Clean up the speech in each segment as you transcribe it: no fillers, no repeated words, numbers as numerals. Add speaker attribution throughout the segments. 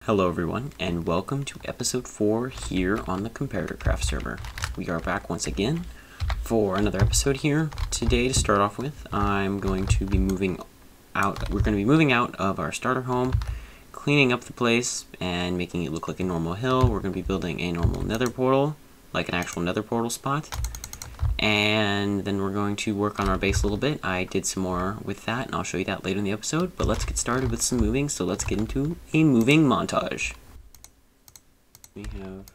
Speaker 1: Hello everyone, and welcome to episode 4 here on the Comparatorcraft server. We are back once again for another episode here. Today, to start off with, I'm going to be moving out. We're going to be moving out of our starter home, cleaning up the place, and making it look like a normal hill. We're going to be building a normal nether portal, like an actual nether portal spot. And then we're going to work on our base a little bit. I did some more with that, and I'll show you that later in the episode. But let's get started with some moving, so let's get into a moving montage. We have...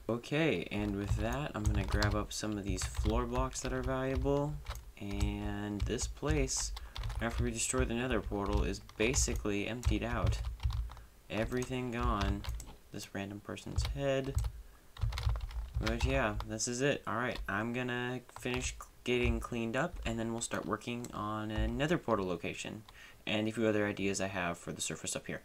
Speaker 1: Okay, and with that, I'm going to grab up some of these floor blocks that are valuable. And this place, after we destroy the nether portal, is basically emptied out. Everything gone. This random person's head. But yeah, this is it. Alright, I'm going to finish getting cleaned up, and then we'll start working on a nether portal location. And a few other ideas I have for the surface up here.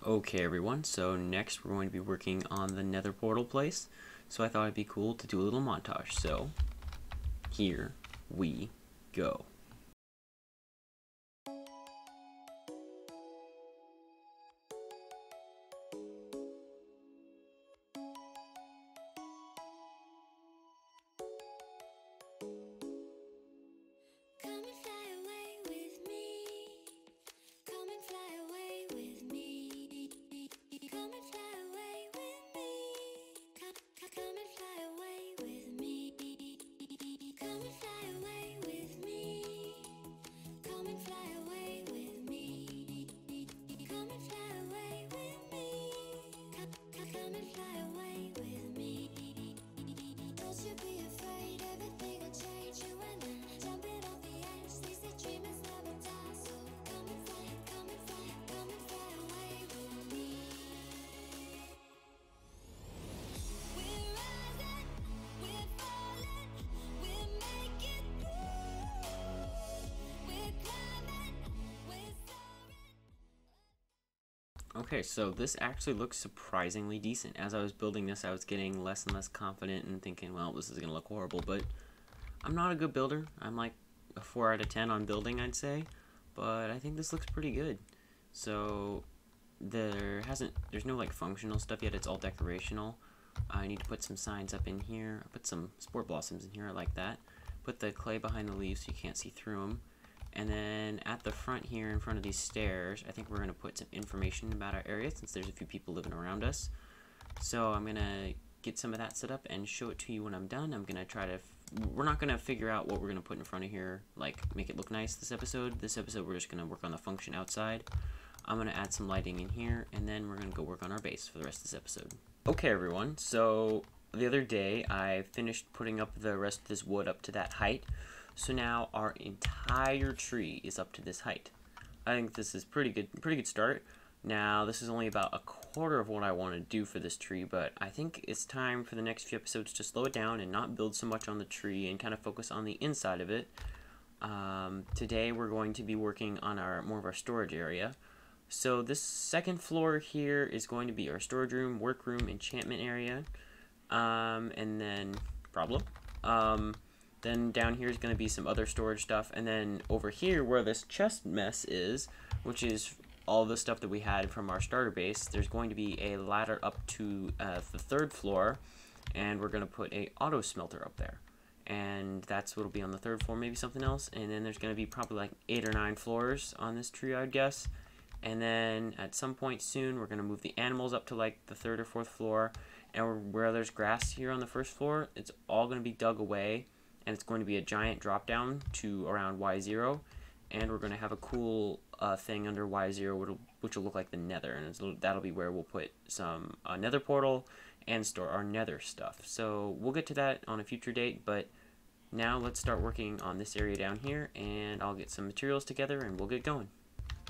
Speaker 1: Okay everyone, so next we're going to be working on the nether portal place, so I thought it'd be cool to do a little montage, so here we go. Okay, so this actually looks surprisingly decent. As I was building this, I was getting less and less confident and thinking, well, this is going to look horrible, but I'm not a good builder. I'm like a 4 out of 10 on building, I'd say, but I think this looks pretty good. So there's no like functional stuff yet, it's all decorational. I need to put some signs up in here. I put some sport blossoms in here, I like that. Put the clay behind the leaves so you can't see through them. And then at the front here, in front of these stairs, I think we're going to put some information about our area since there's a few people living around us. So I'm going to get some of that set up and show it to you when I'm done. I'm going to try to... We're not going to figure out what we're going to put in front of here, like make it look nice this episode. This episode we're just going to work on the function outside. I'm going to add some lighting in here, and then we're going to go work on our base for the rest of this episode. Okay everyone, so the other day I finished putting up the rest of this wood up to that height. So now our entire tree is up to this height. I think this is pretty good start. Now this is only about quarter of what I want to do for this tree, but I think it's time for the next few episodes to slow it down and not build so much on the tree and kind of focus on the inside of it. Today we're going to be working on more of our storage area. So this second floor here is going to be our storage room, workroom, enchantment area, and then then down here is going to be some other storage stuff, and then over here where this chest mess is, which is all the stuff that we had from our starter base, there's going to be a ladder up to the third floor, and we're going to put a auto smelter up there. And that's what'll be on the third floor, maybe something else. And then there's going to be probably like 8 or 9 floors on this tree, I'd guess. And then at some point soon, we're going to move the animals up to like the 3rd or 4th floor. And where there's grass here on the 1st floor, it's all going to be dug away. And it's going to be a giant drop down to around Y0. And we're going to have a cool thing under Y0, which will look like the Nether. And that'll be where we'll put some Nether Portal and store our Nether stuff. So we'll get to that on a future date, but now let's start working on this area down here, and I'll get some materials together and we'll get going.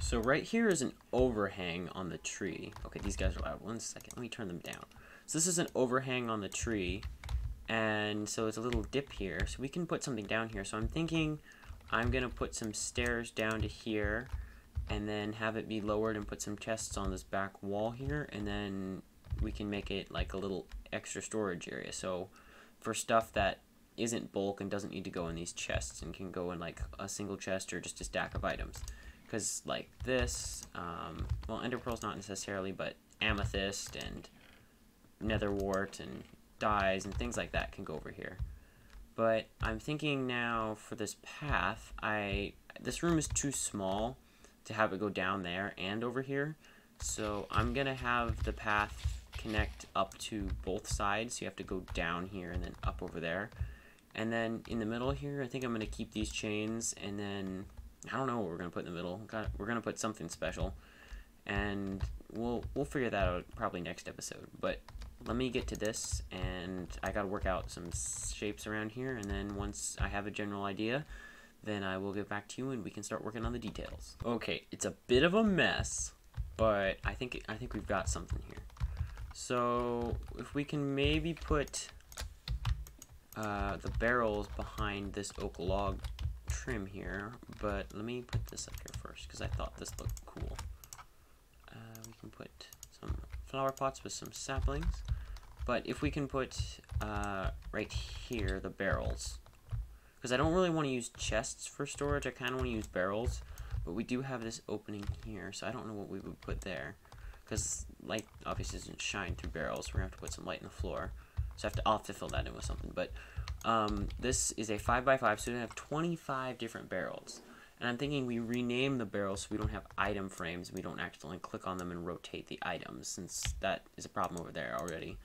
Speaker 1: So right here is an overhang on the tree. Okay, these guys are loud. 1 second, let me turn them down. So this is an overhang on the tree, and so it's a little dip here, so we can put something down here. So I'm thinking I'm gonna put some stairs down to here, and then have it be lowered and put some chests on this back wall here, and then we can make it like a little extra storage area. So for stuff that isn't bulk and doesn't need to go in these chests and can go in like a single chest or just a stack of items. Because like this, well, ender pearl's not necessarily, but amethyst and nether wart and dyes and things like that can go over here. But I'm thinking now for this path, this room is too small to have it go down there and over here. So I'm gonna have the path connect up to both sides, so you have to go down here and then up over there. And then in the middle here, I think I'm gonna keep these chains, and then I don't know what we're gonna put in the middle. We're gonna put something special, and we'll figure that out probably next episode. But let me get to this, and I gotta work out some shapes around here, and then once I have a general idea, then I will get back to you and we can start working on the details. Okay, it's a bit of a mess, but I think we've got something here. So if we can maybe put the barrels behind this oak log trim here, but let me put this up here first because I thought this looked cool. We can put some flower pots with some saplings, but if we can put right here the barrels, because I don't really want to use chests for storage, I kind of want to use barrels, but we do have this opening here, so I don't know what we would put there. Because light obviously doesn't shine through barrels, so we're going to have to put some light in the floor. So I'll have to fill that in with something. But this is a 5x5, so we have 25 different barrels. And I'm thinking we rename the barrels so we don't have item frames, and we don't accidentally click on them and rotate the items, since that is a problem over there already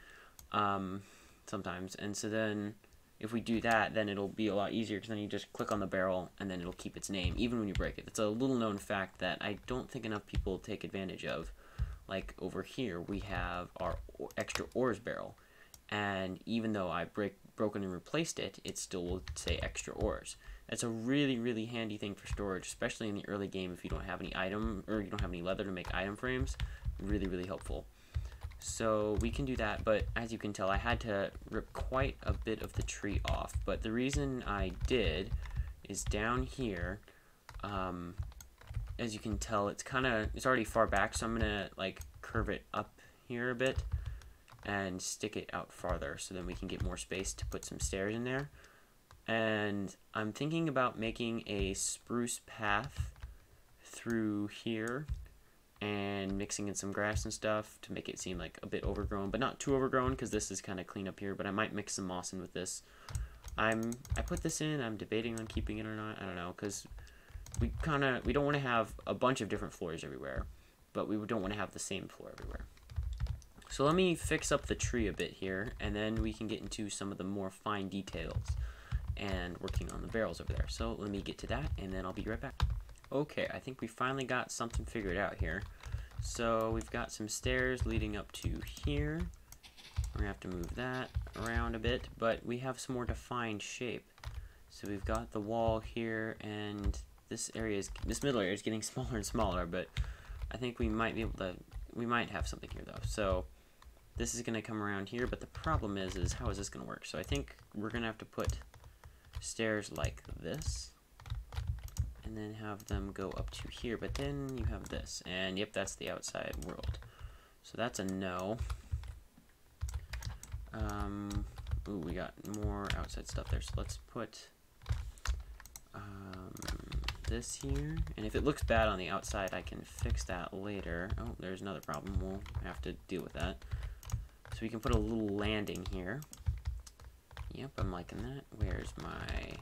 Speaker 1: sometimes. And so then if we do that, then it'll be a lot easier, because then you just click on the barrel and then it'll keep its name, even when you break it. It's a little known fact that I don't think enough people take advantage of. Like over here, we have our extra ores barrel, and even though I broken and replaced it, it still will say extra ores. That's a really, really handy thing for storage, especially in the early game if you don't have any item, or you don't have any leather to make item frames. Really, really helpful. So we can do that, but as you can tell, I had to rip quite a bit of the tree off. But the reason I did is down here, as you can tell, it's already far back, so I'm gonna like curve it up here a bit and stick it out farther, so then we can get more space to put some stairs in there. And I'm thinking about making a spruce path through here and mixing in some grass and stuff to make it seem like a bit overgrown, but not too overgrown, because this is kind of clean up here. But I might mix some moss in with this. I put this in, I'm debating on keeping it or not. I don't know, because we don't want to have a bunch of different floors everywhere, but we don't want to have the same floor everywhere. So let me fix up the tree a bit here, and then we can get into some of the more fine details and working on the barrels over there. So let me get to that, and then I'll be right back. Okay, I think we finally got something figured out here. So we've got some stairs leading up to here. We're gonna have to move that around a bit, but we have some more defined shape. So we've got the wall here, and this middle area is getting smaller and smaller, but I think we might be able to we might have something here though. So this is going to come around here, but the problem is how is this going to work? So I think we're going to have to put stairs like this, and then have them go up to here, but then you have this, and yep, that's the outside world. So that's a no. Ooh, we got more outside stuff there, so let's put this here, and if it looks bad on the outside, I can fix that later. Oh, there's another problem. We'll have to deal with that. So we can put a little landing here. Yep, I'm liking that. Where's my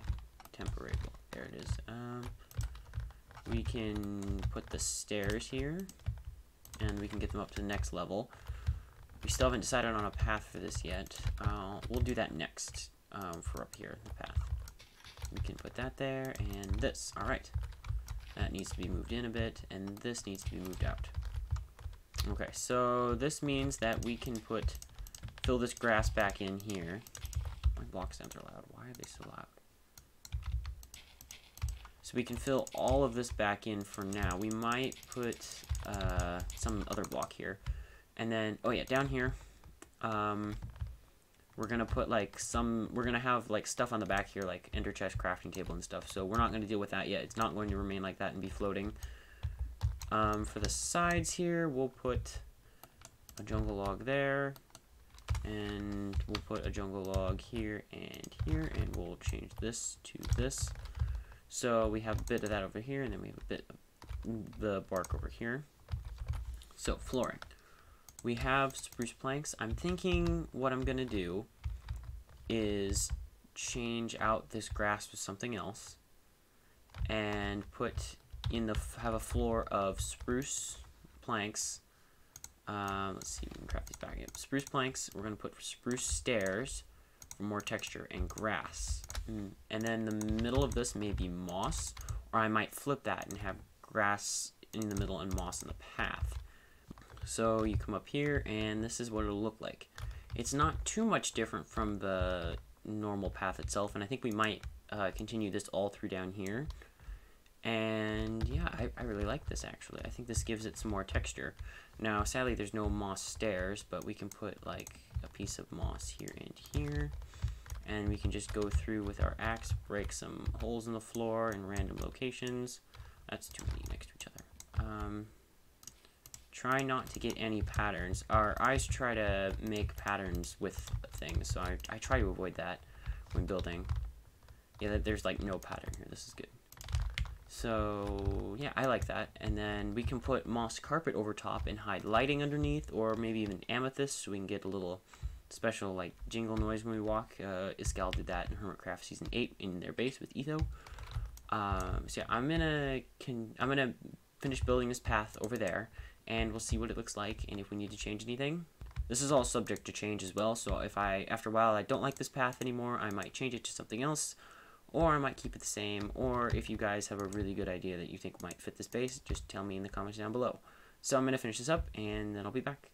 Speaker 1: temporary block? There it is. We can put the stairs here, and we can get them up to the next level. We still haven't decided on a path for this yet. We'll do that next for up here, the path. We can put that there, and this. Alright. That needs to be moved in a bit, and this needs to be moved out. Okay, so this means that we can fill this grass back in here. My block sounds are loud. Why are they so loud? So we can fill all of this back in for now. We might put some other block here. And then, oh yeah, down here, we're going to put like we're going to have like stuff on the back here, like ender chest, crafting table and stuff. So we're not going to deal with that yet. It's not going to remain like that and be floating. For the sides here, we'll put a jungle log there. And we'll put a jungle log here, and we'll change this to this. So we have a bit of that over here, and then we have a bit of the bark over here. So, flooring. We have spruce planks. I'm thinking what I'm going to do is change out this grass with something else and have a floor of spruce planks. Let's see if we can craft these back. Yep. Spruce planks. We're going to put spruce stairs for more texture, and grass. And then the middle of this may be moss, or I might flip that and have grass in the middle and moss in the path. So you come up here, and this is what it'll look like. It's not too much different from the normal path itself, and I think we might continue this all through down here. And yeah, I really like this actually. I think this gives it some more texture. Now, sadly, there's no moss stairs, but we can put like a piece of moss here and here. And we can just go through with our axe, break some holes in the floor in random locations. That's too many next to each other. Try not to get any patterns. Our eyes try to make patterns with things, so I try to avoid that when building. Yeah, there's like no pattern here. This is good. So yeah, I like that. And then we can put moss carpet over top and hide lighting underneath, or maybe even amethyst, so we can get a little special like jingle noise when we walk. Iskal did that in Hermitcraft Season 8 in their base with Etho. So yeah, I'm gonna finish building this path over there, and we'll see what it looks like and if we need to change anything. This is all subject to change as well, so if after a while I don't like this path anymore, I might change it to something else, or I might keep it the same, or if you guys have a really good idea that you think might fit this base, just tell me in the comments down below. So I'm going to finish this up, and then I'll be back.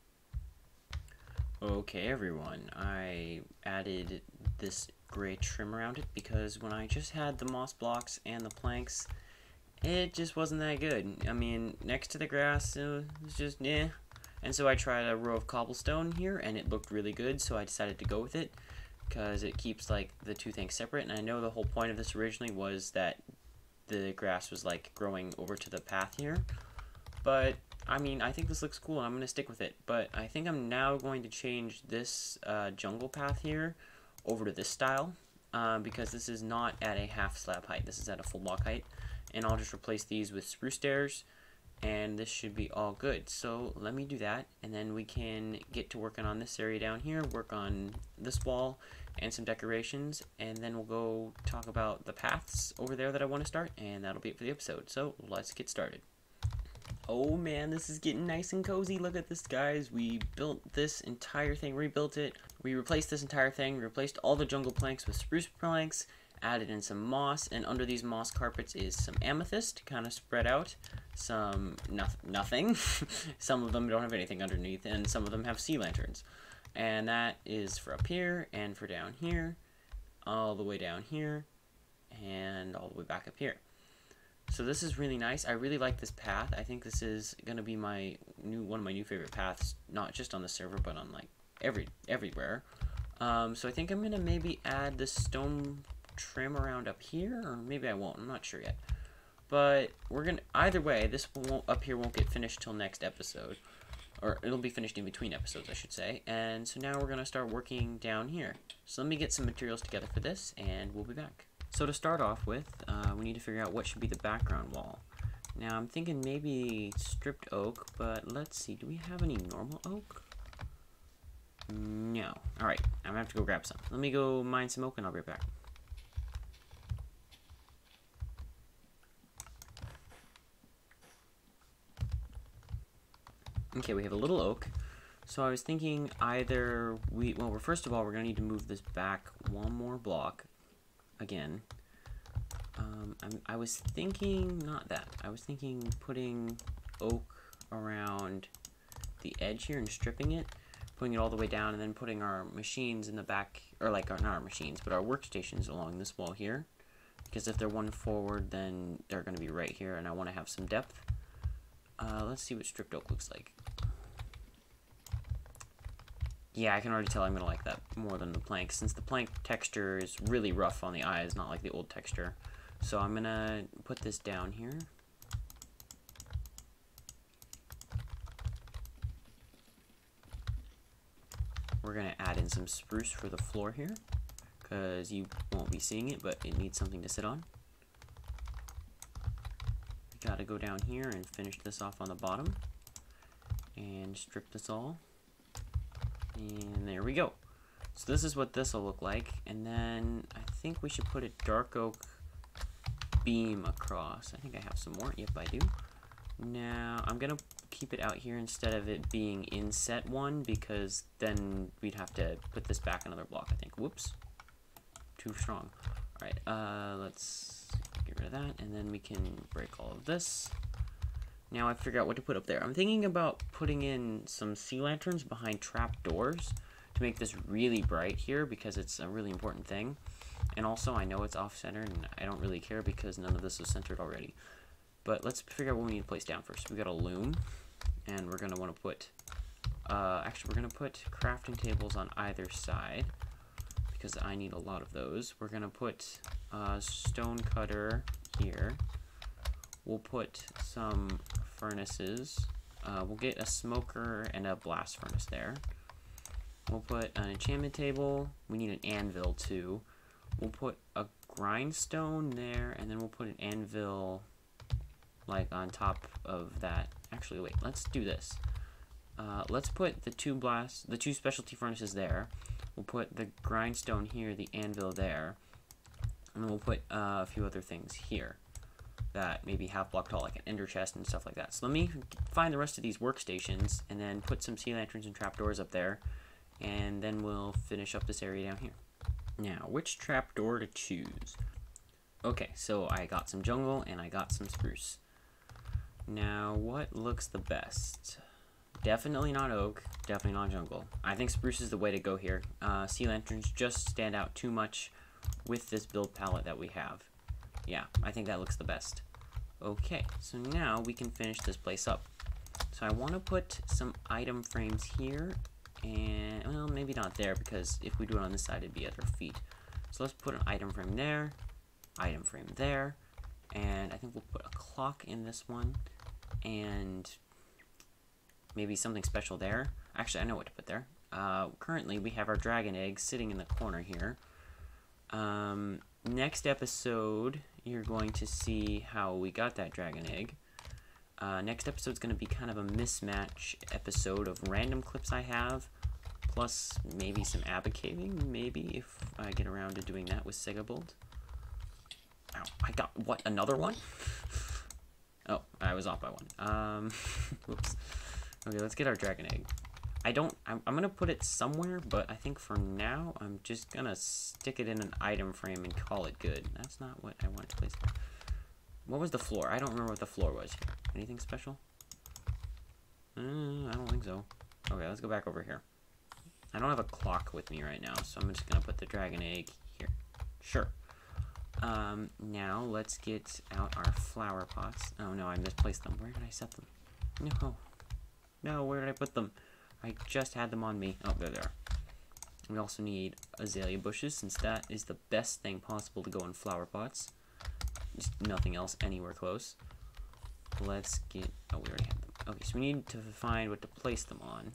Speaker 1: Okay everyone, I added this gray trim around it because when I just had the moss blocks and the planks, it just wasn't that good. I mean, next to the grass, it was just, eh. And so I tried a row of cobblestone here, and it looked really good, so I decided to go with it, because it keeps, like, the two things separate, and I know the whole point of this originally was that the grass was, like, growing over to the path here, but, I mean, I think this looks cool, and I'm going to stick with it, but I think I'm now going to change this jungle path here over to this style, because this is not at a half slab height, this is at a full block height, and I'll just replace these with spruce stairs, and this should be all good. So let me do that, and then we can get to working on this area down here, work on this wall and some decorations, and then we'll go talk about the paths over there that I want to start, and that'll be it for the episode. So let's get started. Oh man, this is getting nice and cozy. Look at this, guys. We built this entire thing, rebuilt it. We replaced this entire thing, replaced all the jungle planks with spruce planks, added in some moss, and under these moss carpets is some amethyst, kind of spread out. Some nothing. Some of them don't have anything underneath, and some of them have sea lanterns. And that is for up here, and for down here, all the way down here, and all the way back up here. So this is really nice. I really like this path. I think this is gonna be one of my new favorite paths, not just on the server, but on like everywhere. So I think I'm gonna maybe add the stone trim around up here, or maybe I won't. I'm not sure yet. But we're gonna either way. This up here won't get finished till next episode, or it'll be finished in between episodes, I should say. And so now we're gonna start working down here. So let me get some materials together for this, and we'll be back. So to start off with, we need to figure out what should be the background wall. Now I'm thinking maybe stripped oak, but let's see, do we have any normal oak? No. Alright, I'm gonna have to go grab some. Let me go mine some oak and I'll be right back. Okay, we have a little oak. So I was thinking either well, first of all, we're gonna need to move this back one more block. Again, I was thinking not that. I was thinking putting oak around the edge here and stripping it, putting it all the way down, and then putting our machines in the back, or like not our machines, but our workstations along this wall here. Because if they're one forward, then they're going to be right here, and I want to have some depth. Let's see what stripped oak looks like. Yeah, I can already tell I'm going to like that more than the plank, since the plank texture is really rough on the eyes, not like the old texture. So I'm going to put this down here. We're going to add in some spruce for the floor here, because you won't be seeing it, but it needs something to sit on. Got to go down here and finish this off on the bottom, and strip this all. And there we go. So this is what this will look like, and then I think we should put a dark oak beam across. I think I have some more. Yep, I do. Now I'm gonna keep it out here instead of it being in set 1, because then we'd have to put this back another block, I think. Whoops, too strong. Alright, let's get rid of that, and then we can break all of this. Now I figure out what to put up there. I'm thinking about putting in some sea lanterns behind trap doors to make this really bright here, because it's a really important thing. And also I know it's off-centered, and I don't really care because none of this is centered already. But let's figure out what we need to place down first. We got a loom, and we're gonna want to put, actually we're gonna put crafting tables on either side, because I need a lot of those. We're gonna put a stone cutter here. We'll put some furnaces. We'll get a smoker and a blast furnace there. We'll put an enchantment table. We need an anvil too. We'll put a grindstone there, and then we'll put an anvil like on top of that. Actually, wait, let's do this. Let's put the two specialty furnaces there. We'll put the grindstone here, the anvil there, and then we'll put a few other things here that maybe half block tall, like an ender chest and stuff like that. So let me find the rest of these workstations and then put some sea lanterns and trapdoors up there, and then we'll finish up this area down here. Now, which trapdoor to choose? Okay, so I got some jungle and I got some spruce. Now, what looks the best? Definitely not oak, definitely not jungle. I think spruce is the way to go here. Sea lanterns just stand out too much with this build palette that we have. Yeah, I think that looks the best. Okay, so now we can finish this place up. So I want to put some item frames here, and, well, maybe not there, because if we do it on this side, it'd be at our feet. So let's put an item frame there, item frame there, and I think we'll put a clock in this one, and maybe something special there. Actually, I know what to put there. Currently, we have our dragon egg sitting in the corner here. Next episode, you're going to see how we got that dragon egg. Next episode is going to be kind of a mismatch episode of random clips I have, plus maybe some Abba caving, maybe, if I get around to doing that with Segabold. Ow, I got, what, another one? Oh, I was off by one. Whoops. Okay, let's get our dragon egg. I'm gonna put it somewhere, but I think for now, I'm just gonna stick it in an item frame and call it good. That's not what I wanted to place there. What was the floor? I don't remember what the floor was here. Anything special? I don't think so. Okay, let's go back over here. I don't have a clock with me right now, so I'm just gonna put the dragon egg here. Sure. Now let's get out our flower pots. Oh no, I misplaced them. Where did I set them? No. No, where did I put them? I just had them on me. Oh, there they are. We also need azalea bushes, since that is the best thing possible to go in flower pots. Just nothing else anywhere close. Let's get... Oh, we already have them. Okay, so we need to find what to place them on.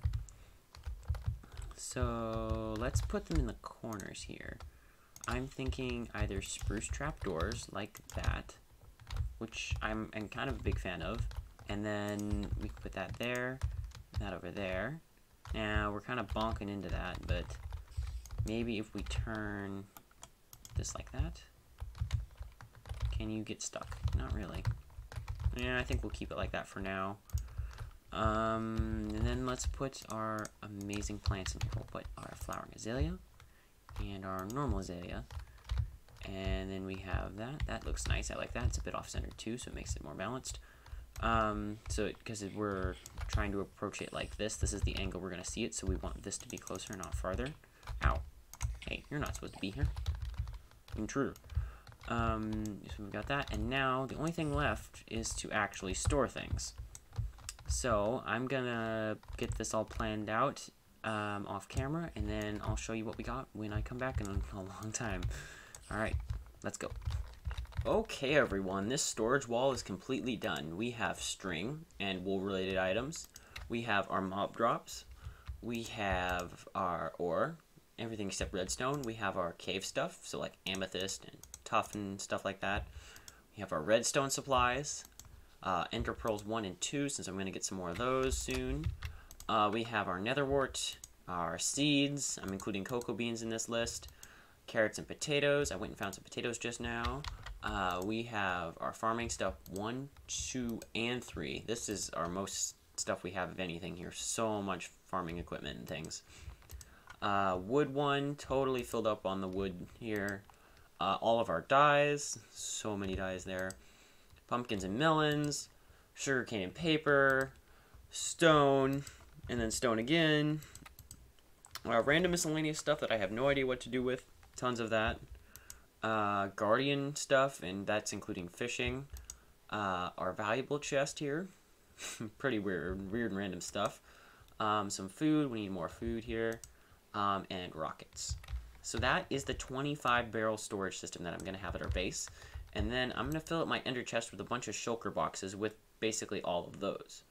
Speaker 1: So let's put them in the corners here. I'm thinking either spruce trapdoors like that, which I'm kind of a big fan of, and then we can put that there, that over there. Now we're kind of bonking into that, but maybe if we turn this like that, can you get stuck? Not really. Yeah, I think we'll keep it like that for now. And then let's put our amazing plants in here. We'll put our flowering azalea and our normal azalea, and then we have that looks nice. I like that. It's a bit off-center too, so it makes it more balanced. Because we're trying to approach it like this is the angle we're going to see it, so we want this to be closer, not farther. Ow. Hey, you're not supposed to be here. Intruder. So we've got that, and now the only thing left is to actually store things. So I'm gonna get this all planned out off camera, and then I'll show you what we got when I come back in a long time. Alright, let's go. Okay everyone, this storage wall is completely done. We have string and wool related items. We have our mob drops. We have our ore, everything except redstone. We have our cave stuff, so like amethyst and tuff and stuff like that. We have our redstone supplies. Ender pearls 1 and 2, since I'm going to get some more of those soon. We have our nether wart, our seeds. I'm including cocoa beans in this list. Carrots and potatoes. I went and found some potatoes just now. We have our farming stuff 1, 2, and 3. This is our most stuff we have of anything here. So much farming equipment and things. Wood 1, totally filled up on the wood here. All of our dyes. So many dyes there. Pumpkins and melons, sugarcane and paper, stone, and then stone again. Random miscellaneous stuff that I have no idea what to do with. Tons of that. Guardian stuff, and that's including fishing. Our valuable chest here. Pretty weird and random stuff. Some food. We need more food here. And rockets. So that is the 25 barrel storage system that I'm going to have at our base. And then I'm going to fill up my ender chest with a bunch of shulker boxes with basically all of those.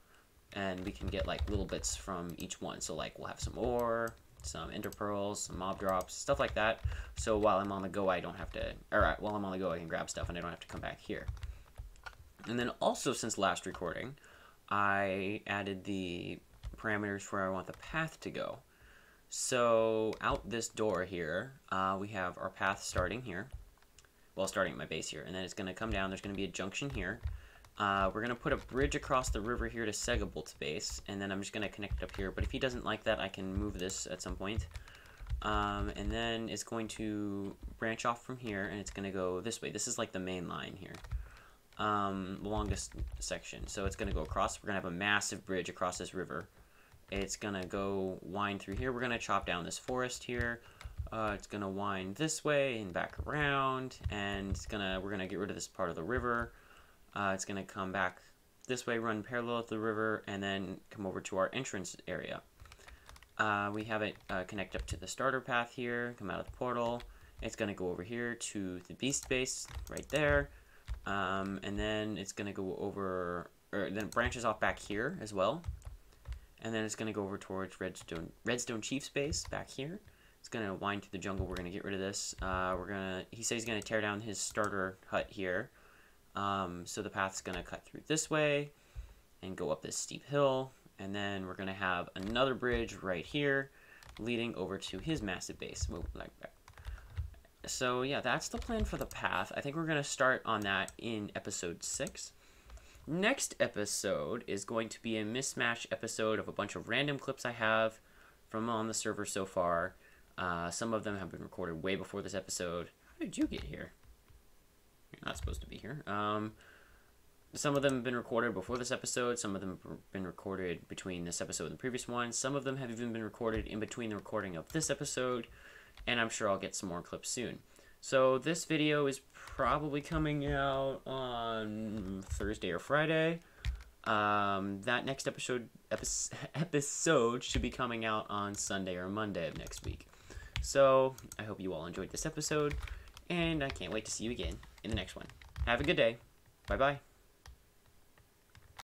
Speaker 1: And we can get like little bits from each one. So like we'll have some ore, some ender pearls, some mob drops, stuff like that. So while I'm on the go, I don't have to, while I'm on the go, I can grab stuff and I don't have to come back here. And then also since last recording, I added the parameters for where I want the path to go. So out this door here, we have our path starting here. Well, starting at my base here, and then it's going to come down. There's going to be a junction here. We're going to put a bridge across the river here to Segabolt's base, and then I'm just going to connect it up here. But if he doesn't like that, I can move this at some point. And then it's going to branch off from here, and it's going to go this way. This is like the main line here, the longest section. So it's going to go across. We're going to have a massive bridge across this river. It's going to go wind through here. We're going to chop down this forest here. It's gonna wind this way and back around, and we're gonna get rid of this part of the river. It's gonna come back this way, run parallel with the river, and then come over to our entrance area. We have it connect up to the starter path here, come out of the portal. It's gonna go over here to the beast base right there, and then it's gonna go over, or then it branches off back here as well, and then it's gonna go over towards Redstone Chief's base back here. It's going to wind through the jungle. We're going to get rid of this. He says he's going to tear down his starter hut here. So the path's going to cut through this way and go up this steep hill. And then we're going to have another bridge right here leading over to his massive base. Move like that. So yeah, that's the plan for the path. I think we're going to start on that in episode 6. Next episode is going to be a mismatch episode of a bunch of random clips I have from on the server so far. Some of them have been recorded way before this episode. How did you get here? You're not supposed to be here. Some of them have been recorded before this episode. Some of them have been recorded between this episode and the previous one. Some of them have even been recorded in between the recording of this episode. And I'm sure I'll get some more clips soon. So this video is probably coming out on Thursday or Friday. That next episode should be coming out on Sunday or Monday of next week. So I hope you all enjoyed this episode, and I can't wait to see you again in the next one. Have a good day. Bye-bye.